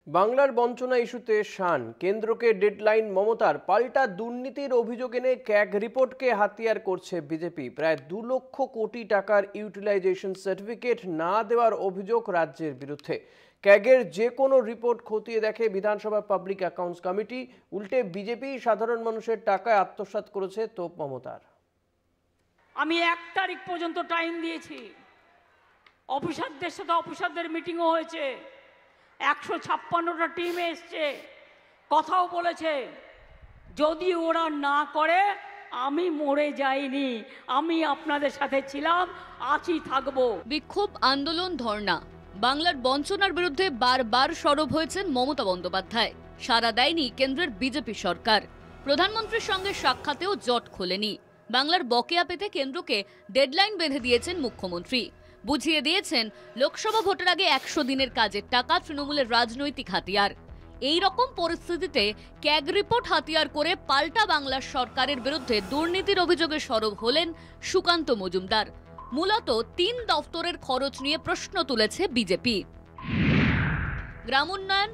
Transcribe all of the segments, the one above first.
বাংলার বঞ্চনা ইস্যুতে শান কেন্দ্রকে ডেডলাইন মমতার পাল্টা দুর্নীতির অভিযোগ এনে ক্যাগ রিপোর্টকে হাতিয়ার করছে বিজেপি। প্রায় 2 লক্ষ কোটি টাকার ইউটিলাইজেশন সার্টিফিকেট না দেওয়ার অভিযোগ রাজ্যের বিরুদ্ধে। ক্যাগের যে কোনো রিপোর্ট খতিয়ে দেখে বিধানসভা পাবলিক অ্যাকাউন্টস কমিটি। উল্টে বিজেপি সাধারণ মানুষের টাকায় আত্মসাৎ করেছে তোপ মমতার। আমি 1 তারিখ পর্যন্ত টাইম দিয়েছি, অফিসারদের সাথে অফিসারদের মিটিংও হয়েছে, 156টা টিম এসছে, কথাও বলেছে। যদি ওরা না করে আমি মরে যাইনি, আমি আপনাদের সাথে ছিলাম, আছি, থাকবো। বিক্ষোভ, আন্দোলন, ধর্ণা, বাংলার বঞ্চনার বিরুদ্ধে বারবার সরব হয়েছেন মমতা বন্দ্যোপাধ্যায়। সাড়া দেয়নি কেন্দ্রের বিজেপি সরকার। প্রধানমন্ত্রীর সঙ্গে সাক্ষাতেও জট খোলেনি। বাংলার বকেয়া পেতে কেন্দ্রকে ডেডলাইন বেঁধে দিয়েছেন মুখ্যমন্ত্রী। বুঝিয়ে দিয়েছেন লোকসভা ভোটের আগে 100 দিনের কাজের টাকা তৃণমূলের রাজনৈতিক হাতিয়ার। এই রকম পরিস্থিতিতে ক্যাগ রিপোর্ট হাতিয়ার করে পাল্টা বাংলার সরকারের বিরুদ্ধে দুর্নীতির অভিযোগে সরব হলেন সুকান্ত মজুমদার। মূলত 3 দফতরের খরচ নিয়ে প্রশ্ন তুলেছে বিজেপি। গ্রামোন্নয়ন,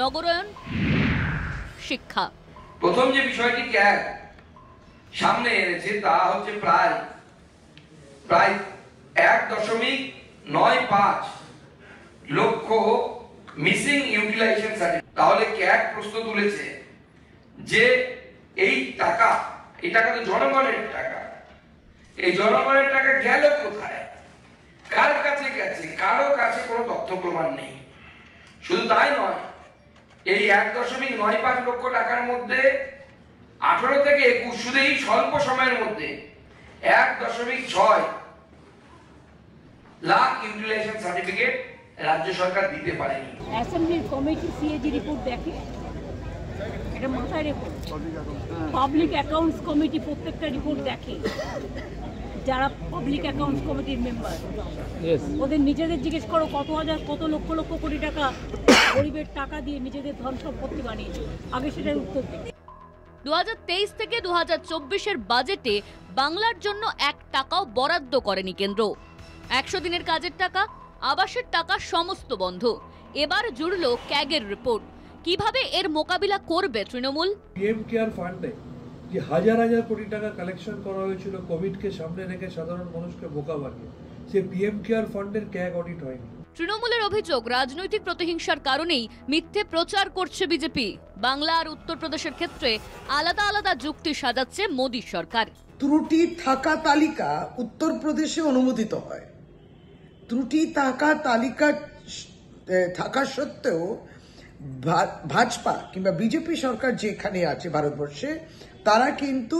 নগরায়ন, শিক্ষা। প্রথম যে বিষয়টি ক্যাগ সামনে এনেছে তা হচ্ছে প্রায় 1.95 লক্ষ মিসিং ইউটিলাইজেশন সার্টিফিকেট। তাহলে ক্যাগ প্রশ্ন তুলেছে যে এই টাকা তো জনগণের টাকা, এই জনগণের টাকা গেল কোথায়, কার কাছে গেছে? কারো কাছে কোনো তথ্য প্রমাণ নেই। শুধু তাই নয়, এই 1.95 লক্ষ টাকার মধ্যে 18 থেকে 21 শুধু এই স্বল্প সময়ের মধ্যে 1.6 লাখ ইউটিলাইজেশন সার্টিফিকেট রাজ্য সরকার দিতে পারেনি। অ্যাসেম্বলির কমিটি সিএজি রিপোর্ট দেখে, এটা মাথায় রেখো। পাবলিক অ্যাকাউন্টস কমিটি প্রত্যেকটা রিপোর্ট দেখে। যারা পাবলিক অ্যাকাউন্টস কমিটির মেম্বার, ওদের নিজেদের জিজ্ঞেস করো কত লক্ষ কোটি টাকা গরিবের টাকা দিয়ে নিজেদের ধন সম্পত্তি বানিয়েছে। আগে সেটার উত্তর দিই। 2023 থেকে 2024-এর বাজেটে বাংলার জন্য 1 টাকাও বরাদ্দ করেনি কেন্দ্র। 100 দিনের কাজের টাকা, আবাসের টাকা সমস্ত বন্ধ। এবার জুড়ল ক্যাগের রিপোর্ট। কিভাবে এর মোকাবিলা করবে তৃণমূল? পিএম কেয়ার ফান্ডে যে হাজার কোটি টাকা কালেকশন করা হয়েছিল কোভিডকে সামনে রেখে সাধারণ মানুষকে বোকা বানিয়ে, সে পিএম কেয়ার ফান্ডের ক্যাগ অডিট হয়নি। তৃণমূলের অভিযোগ রাজনৈতিক প্রতিহিংসার কারণেই মিথ্যে প্রচার করছে বিজেপি। বাংলা আর উত্তরপ্রদেশের ক্ষেত্রে আলাদা আলাদা যুক্তি সাজাচ্ছে মোদী সরকার। ত্রুটি থাকা তালিকা উত্তরপ্রদেশে অনুমোদিত হয়। ত্রুটি থাকা তালিকা থাকা সত্ত্বেও ভাজপা কিংবা বিজেপি সরকার যেখানে আছে ভারতবর্ষে, তারা কিন্তু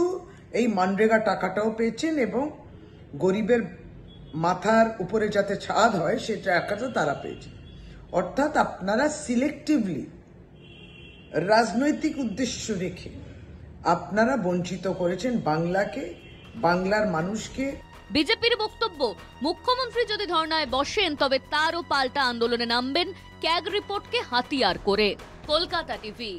এই মানরেগা টাকাটাও পেয়েছেন এবং গরিবের মাথার উপরে যাতে ছাদ হয় সে টাকাটা তারা পেয়েছে। অর্থাৎ আপনারা সিলেক্টিভলি রাজনৈতিক উদ্দেশ্য রেখে আপনারা বঞ্চিত করেছেন বাংলাকে, বাংলার মানুষকে। বিজেপির বক্তব্য, মুখ্যমন্ত্রী যদি ধর্নায় বসেন তবে তারও পাল্টা আন্দোলনে নামবেন ক্যাগ রিপোর্টকে হাতিয়ার করে। কলকাতা টিভি।